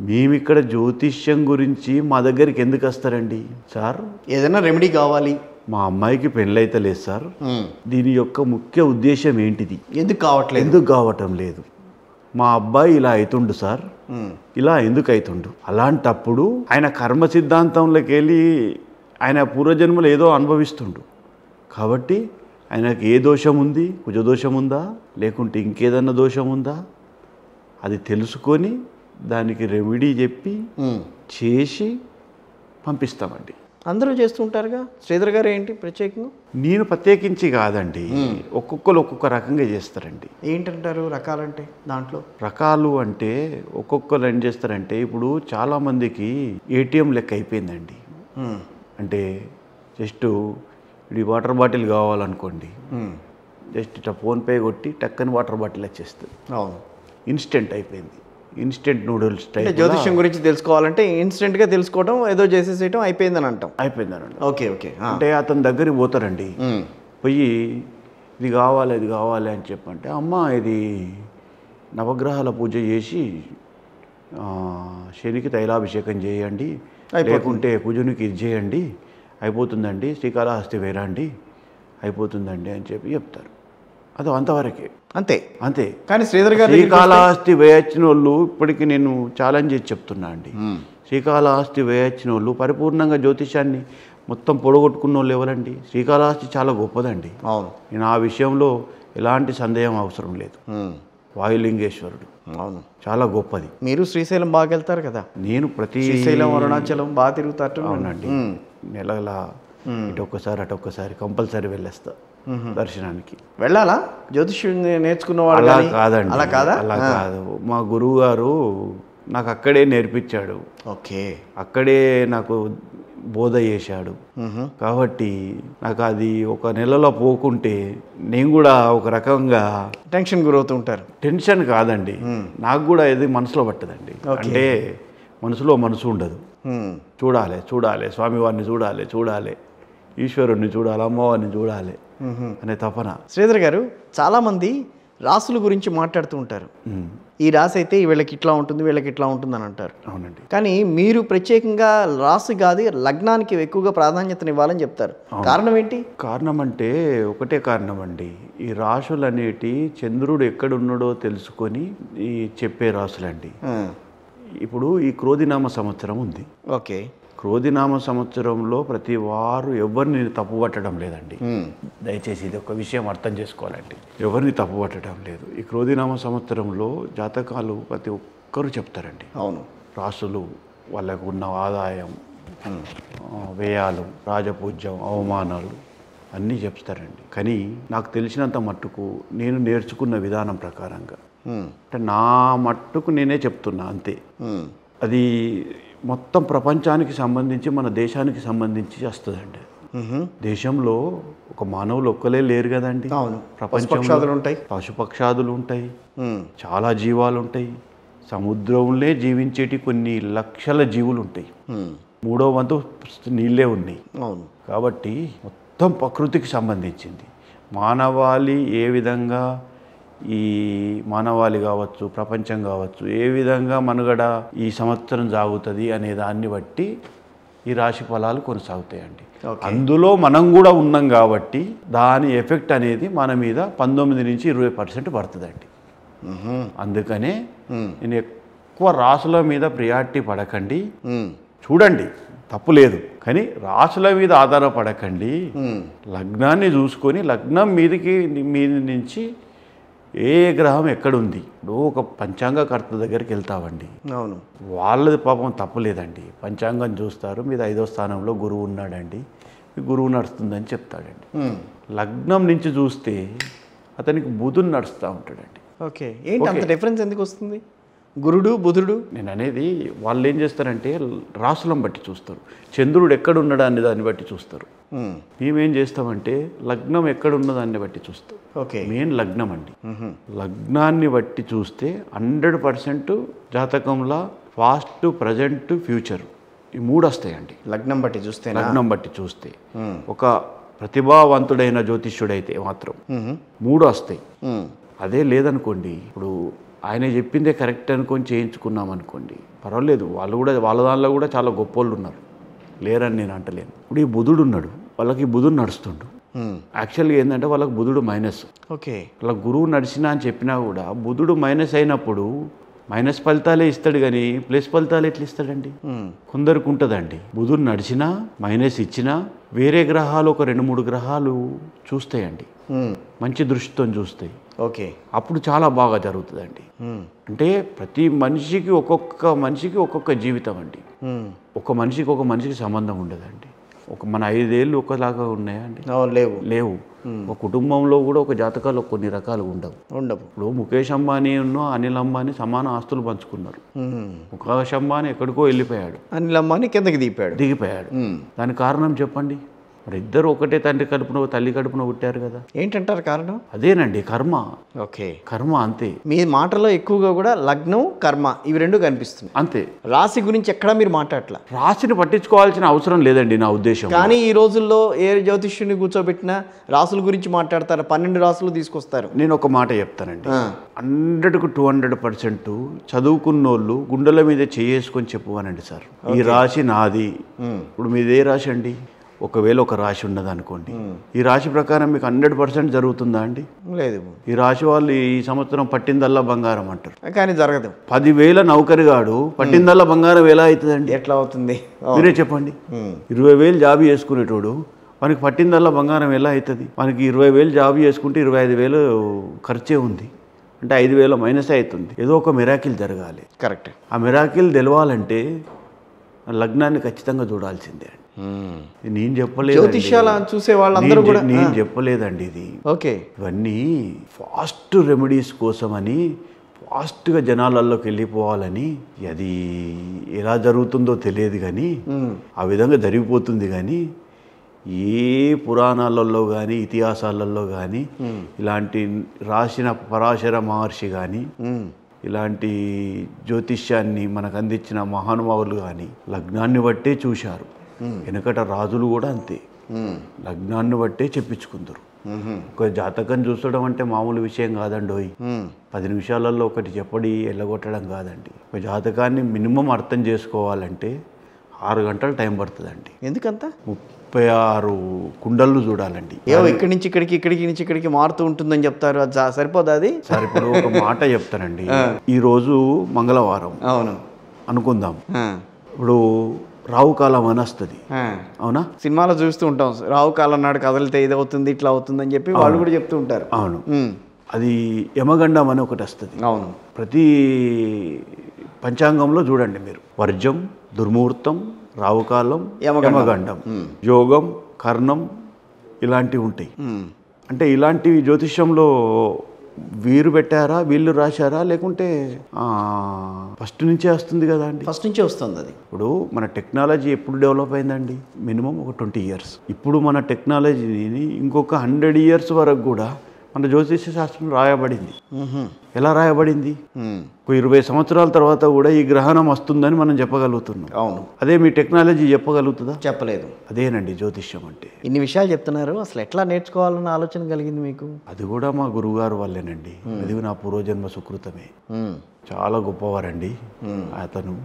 మేమిక్కడ జ్యోతిష్యం గురించి మా దగ్గరికి ఎందుకు వస్తారండి సార్? ఏదైనా రెమెడీ కావాలి, మా అమ్మాయికి పెళ్ళైతే లేదు సార్, దీని యొక్క ముఖ్య ఉద్దేశం ఏంటిది, ఎందుకు కావటం లేదు, మా అబ్బాయి ఇలా అవుతుండు సార్, ఇలా ఎందుకు అవుతుండు, అలాంటప్పుడు ఆయన కర్మ సిద్ధాంతంలోకి వెళ్ళి ఆయన పూర్వజన్మలు ఏదో అనుభవిస్తుండు కాబట్టి ఆయనకి ఏ దోషం ఉంది, కుజదోషం ఉందా లేకుంటే ఇంకేదన్నా దోషం ఉందా అది తెలుసుకొని దానికి రెమెడీ చెప్పి చేసి పంపిస్తామండి. అందరూ చేస్తుంటారుగా, శ్రీధర్ గారు ఏంటి ప్రత్యేకంగా? నేను ప్రత్యేకించి కాదండి, ఒక్కొక్కరు ఒక్కొక్క రకంగా చేస్తారండి. ఏంటంటారు రకాలంటే? దాంట్లో రకాలు అంటే ఒక్కొక్కరు ఏం చేస్తారంటే, ఇప్పుడు చాలామందికి ఏటీఎం లెక్క అయిపోయిందండి. అంటే జస్ట్ ఇది వాటర్ బాటిల్ కావాలనుకోండి, జస్ట్ ఇట్లా ఫోన్పే కొట్టి టక్కని వాటర్ బాటిల్ వచ్చేస్తుంది. అవును, ఇన్స్టెంట్ అయిపోయింది. Instant noodles type. జ్యోతిష్యం గురించి తెలుసుకోవాలంటే ఇన్స్టెంట్గా తెలుసుకోవడం, ఏదో చేసేసేయటం అయిపోయిందని అంటాం. అయిపోయిందని. Okay okay. అంటే అతని దగ్గరికి పోతారండి, పోయి ఇది కావాలి అది కావాలి అని చెప్పంటే, అమ్మ ఇది నవగ్రహాల పూజ చేసి శనికి తైలాభిషేకం చేయండి, లేకుంటే కుజునికి ఇది చేయండి, అయిపోతుందండి, శ్రీకాళహస్తి వేరండి, అయిపోతుందండి అని చెప్పి చెప్తారు. అది అంతవరకే, అంతే అంతే. కానీ శ్రీధర్ గారు శ్రీకాళహస్తి వేయచ్చిన వాళ్ళు ఇప్పటికి నేను ఛాలెంజ్ చేసి చెప్తున్నా అండి, శ్రీకాళహస్తి వేయచ్చిన వాళ్ళు పరిపూర్ణంగా జ్యోతిషాన్ని మొత్తం పొడగొట్టుకున్న వాళ్ళు ఎవరండి? శ్రీకాళహస్తి చాలా గొప్పదండి. అవును, నేను ఆ విషయంలో ఎలాంటి సందేహం అవసరం లేదు. వాయులింగేశ్వరుడు అవును, చాలా గొప్పది. మీరు శ్రీశైలం బాగా వెళ్తారు కదా? నేను ప్రతి శ్రీశైలం అరుణాచలం బాగా తిరుగుతారు. అవునండి, నెలలా ఇటు ఒక్కసారి అటు ఒక్కసారి కంపల్సరీ వెళ్ళేస్తా దర్శనానికి. వెళ్ళాలా? జ్యోతిష్యం నేర్చుకున్న వాళ్ళు? అలా కాదండి, అలా కాదా? అలా కాదు. మా గురువు గారు నాకు అక్కడే నేర్పించాడు. ఓకే, అక్కడే నాకు బోధ చేశాడు. కాబట్టి నాకు అది ఒక నెలలో పోకుంటే నేను కూడా ఒక రకంగా టెన్షన్ గురవుతూ ఉంటారు. టెన్షన్ కాదండి, నాకు కూడా ఇది మనసులో పట్టదండి. అంటే మనసులో మనసు ఉండదు. చూడాలి చూడాలి, స్వామివారిని చూడాలి చూడాలి, ఈశ్వరుణ్ణి చూడాలి, అమ్మవారిని చూడాలి అనే తపన. శ్రీధర్ గారు, చాలామంది రాసుల గురించి మాట్లాడుతూ ఉంటారు. ఈ రాశి అయితే వీళ్ళకి ఇట్లా ఉంటుంది, వీళ్ళకి ఇట్లా ఉంటుంది అని అంటారు. అవునండి. కానీ మీరు ప్రత్యేకంగా రాశి కాదు ఎక్కువగా ఎక్కువగా ప్రాధాన్యతనివ్వాలని చెప్తారు. కారణం ఏంటి? కారణం అంటే ఒకటే కారణం అండి, ఈ రాశులు అనేటి చంద్రుడు ఎక్కడున్నాడో తెలుసుకొని ఈ చెప్పే రాశులండి. ఇప్పుడు ఈ క్రోధినామ సంవత్సరం ఉంది. ఓకే, క్రోధినామ సంవత్సరంలో ప్రతి వారు ఎవరిని తప్పుపట్టడం లేదండి. దయచేసి ఇది ఒక విషయం అర్థం చేసుకోవాలండి, ఎవరిని తప్పుపట్టడం లేదు. ఈ క్రోధినామ సంవత్సరంలో జాతకాలు ప్రతి ఒక్కరూ చెప్తారండి. అవును, రాసులు, వాళ్ళకు ఉన్న ఆదాయం, వ్యయాలు, రాజపూజ్యం, అవమానాలు అన్నీ చెప్తారండి. కానీ నాకు తెలిసినంత మట్టుకు నేను నేర్చుకున్న విధానం ప్రకారంగా అంటే నా మట్టుకు నేనే చెప్తున్నా అంతే. అది మొత్తం ప్రపంచానికి సంబంధించి మన దేశానికి సంబంధించి వస్తుందండి. దేశంలో ఒక మానవులు ఒక్కలే లేరు కదండి. అవును, ప్రపంచంలో ఉంటాయి, పశుపక్షాదులు ఉంటాయి, చాలా జీవాలు ఉంటాయి, సముద్రంలో జీవించేటి కొన్ని లక్షల జీవులు ఉంటాయి, 3వ వంతు నీళ్ళే ఉన్నాయి. అవును, కాబట్టి మొత్తం ప్రకృతికి సంబంధించింది. మానవాళి ఏ విధంగా, ఈ మానవాళి కావచ్చు, ప్రపంచం కావచ్చు, ఏ విధంగా మనుగడ ఈ సంవత్సరం సాగుతుంది అనే దాన్ని బట్టి ఈ రాశి ఫలాలు కొనసాగుతాయండి. అందులో మనం కూడా ఉన్నాం కాబట్టి దాని ఎఫెక్ట్ అనేది మన మీద 19 నుంచి 20% పడుతుందండి. అందుకనే నేను ఎక్కువ రాసుల మీద ప్రియారిటీ పడకండి, చూడండి తప్పు లేదు, కానీ రాసుల మీద ఆధారపడకండి. లగ్నాన్ని చూసుకొని లగ్నం మీద నుంచి ఏ గ్రహం ఎక్కడుంది, ఇప్పుడు ఒక పంచాంగకర్త దగ్గరికి వెళ్తామండి. అవును, వాళ్ళది పాపం తప్పులేదండి, పంచాంగం చూస్తారు, మీద 5వ స్థానంలో గురువు ఉన్నాడండి, గురువు నడుస్తుందని చెప్తాడండి. లగ్నం నుంచి చూస్తే అతనికి బుధుడు నడుస్తూ ఉంటాడండి. ఓకే, ఏంటి అంత డిఫరెన్స్ ఎందుకు వస్తుంది? గురుడు బుధుడు నేను అనేది వాళ్ళు ఏం చేస్తారంటే రాసులను బట్టి చూస్తారు, చంద్రుడు ఎక్కడున్నాడు అనే దాన్ని బట్టి చూస్తారు. మేమేం చేస్తామంటే లగ్నం ఎక్కడున్నదాన్ని బట్టి చూస్తాం. ఓకే, మెయిన్ లగ్నం అండి. లగ్నాన్ని బట్టి చూస్తే 100% జాతకంలో పాస్ట్, ప్రజెంట్, ఫ్యూచర్ ఈ 3 వస్తాయండి. లగ్నం బట్టి చూస్తే ఒక ప్రతిభావంతుడైన జ్యోతిష్యుడైతే మాత్రం 3 వస్తాయి. అదే లేదనుకోండి, ఇప్పుడు ఆయన చెప్పిందే కరెక్ట్ అనుకొని చేయించుకున్నాం అనుకోండి, పర్వాలేదు. వాళ్ళు కూడా వాళ్ళ దానిలో కూడా చాలా గొప్పోళ్ళు ఉన్నారు, లేరని నేను అంటలేను. ఇప్పుడు ఈ బుధుడు ఉన్నాడు, వాళ్ళకి బుధుడు నడుస్తుండు. యాక్చువల్గా ఏంటంటే వాళ్ళకి బుధుడు మైనస్. ఓకే. వాళ్ళ గురువు నడిచినా అని చెప్పినా కూడా బుధుడు మైనస్ అయినప్పుడు మైనస్ ఫలితాలే ఇస్తాడు, కానీ ప్లస్ ఫలితాలు ఎట్లా ఇస్తాడండి? కొందరికి ఉంటుందండి, బుధుడు నడిచినా మైనస్ ఇచ్చినా వేరే గ్రహాలు ఒక 2-3 గ్రహాలు చూస్తాయండి, మంచి దృష్టితో చూస్తాయి. ఓకే. అప్పుడు చాలా బాగా జరుగుతుందండి. అంటే ప్రతి మనిషికి ఒక్కొక్క జీవితం అండి. ఒక మనిషికి సంబంధం ఉండదండి. మన 5 ఏళ్ళు ఒకలాగా ఉన్నాయా అండి? లేవు. ఒక కుటుంబంలో కూడా ఒక జాతకాలు కొన్ని రకాలు ఉండవు. ఇప్పుడు ముఖేష్ అంబానీ అనిల్ అంబానీ సమాన ఆస్తులు పంచుకున్నారు. ముఖేష్ అంబానీ ఎక్కడికో వెళ్ళిపోయాడు, అనిల్ అంబానీ కిందకి దిగిపోయాడు. దానికి కారణం చెప్పండి. మరి ఇద్దరు ఒకటే తల్లి కడుపున పుట్టారు కదా, ఏంటంటారు కారణం? అదేనండి, కర్మ. ఓకే, కర్మ అంతే. మీ మాటలో ఎక్కువగా కూడా లగ్నం కర్మ ఇవి 2 కనిపిస్తుంది అంతే. రాశి గురించి ఎక్కడా మీరు మాట్లాడట్లా. రాశిని పట్టించుకోవాల్సిన అవసరం లేదండి నా ఉద్దేశం. కానీ ఈ రోజుల్లో ఏ జ్యోతిష్యుని కూర్చోబెట్టినా రాసుల గురించి మాట్లాడతారు, 12 రాసులు తీసుకొస్తారు. నేను ఒక మాట చెప్తానండి, 100కు 200% చదువుకున్నోళ్ళు గుండెల మీద చేసుకొని చెప్పువానండి, సార్ ఈ రాశి నాది. ఇప్పుడు మీదే రాశి అండి? ఒకవేళ ఒక రాశి ఉన్నది అనుకోండి, ఈ రాశి ప్రకారం మీకు 100% జరుగుతుందా అండి? లేదు. ఈ రాశి వాళ్ళు ఈ సంవత్సరం పట్టిందల్లా బంగారం అంటారు, కానీ జరగదు. 10,000 నౌకరిగాడు పట్టిందల్లా బంగారం ఎలా అవుతుందండి? ఎట్లా అవుతుంది మీరే చెప్పండి. 20,000 జాబ్ చేసుకునేటోడు మనకి పట్టిందల్లా బంగారం ఎలా అవుతుంది? మనకి 20,000 జాబ్ చేసుకుంటే 25,000 ఖర్చే ఉంది, అంటే 5,000 మైనస్ అవుతుంది. ఏదో ఒక మిరాకిల్ జరగాలి. కరెక్ట్. ఆ మిరాకిల్ తెలవాలంటే లగ్నాన్ని ఖచ్చితంగా చూడాల్సిందే అండి. నేను చెప్పలేదు, జ్యోతిష్యాల చూసే వాళ్ళందరూ కూడా నేను చెప్పలేదండి ఇది. ఓకే. ఇవన్నీ ఫాస్ట్ రెమెడీస్ కోసమని, ఫాస్ట్గా జనాలలోకి వెళ్ళిపోవాలని, అది ఎలా జరుగుతుందో తెలియదు కానీ ఆ విధంగా జరిగిపోతుంది. కానీ ఏ పురాణాలలో కానీ ఇతిహాసాలలో కానీ ఇలాంటి రాసిన పరాశర మహర్షి కానీ ఇలాంటి జ్యోతిష్యాన్ని మనకు అందించిన మహానుభావులు కానీ లగ్నాన్ని బట్టే చూశారు. వెనకట రాజులు కూడా అంతే, లగ్నాన్ని బట్టే చెప్పించుకుందరు. ఒక జాతకం చూసడం అంటే మామూలు విషయం కాదండి. 10 నిమిషాలలో ఒకటి చెప్పడి వెళ్ళగొట్టడం కాదండి. ఒక జాతకాన్ని మినిమం అర్థం చేసుకోవాలంటే 6 గంటలు టైం పడుతుందండి. ఎందుకంత? 36 కుండళ్ళు చూడాలండి. ఇక్కడి నుంచి ఇక్కడికి మారుతూ ఉంటుందని చెప్తారు, అది సరిపోదా? అది సార్ ఇప్పుడు ఒక మాట చెప్తానండి. ఈరోజు మంగళవారం అవును అనుకుందాం, ఇప్పుడు రావుకాలం అని వస్తుంది, అవునా? సినిమాలో చూస్తూ ఉంటాం, రావుకాలం నాడు కదిలితే ఇది అవుతుంది ఇట్లా అవుతుంది అని చెప్పి వాళ్ళు కూడా చెప్తూ ఉంటారు. అవును. అది యమగండం అని ఒకటి వస్తుంది. అవును. ప్రతి పంచాంగంలో చూడండి మీరు, వర్జం, దుర్ముహూర్తం, రావుకాలం, యమగండం, యోగం, కర్ణం ఇలాంటివి ఉంటాయి. అంటే ఇలాంటివి జ్యోతిష్యంలో వీరు పెట్టారా, వీళ్ళు రాశారా, లేకుంటే ఫస్ట్ నుంచే వస్తుంది కదా అండి? ఫస్ట్ నుంచే వస్తుంది అది. ఇప్పుడు మన టెక్నాలజీ ఎప్పుడు డెవలప్ అయిందండి? మినిమం ఒక 20 years. ఇప్పుడు మన టెక్నాలజీని ఇంకొక 100 years వరకు కూడా మన జ్యోతిష శాస్త్రం రాయబడింది. ఎలా రాయబడింది? 20 సంవత్సరాల తర్వాత కూడా ఈ గ్రహణం వస్తుందని మనం చెప్పగలుగుతున్నాం. అవును. అదే మీ టెక్నాలజీ చెప్పగలుగుతుందా? చెప్పలేదు. అదేనండి జ్యోతిష్యం అంటే. ఇన్ని విషయాలు చెప్తున్నారు, అసలు ఎట్లా నేర్చుకోవాలన్న ఆలోచన కలిగింది మీకు? అది కూడా మా గురువుగారు వల్లేనండి. అది నా పూర్వజన్మ సుకృతమే. చాలా గొప్పవారండి అతను.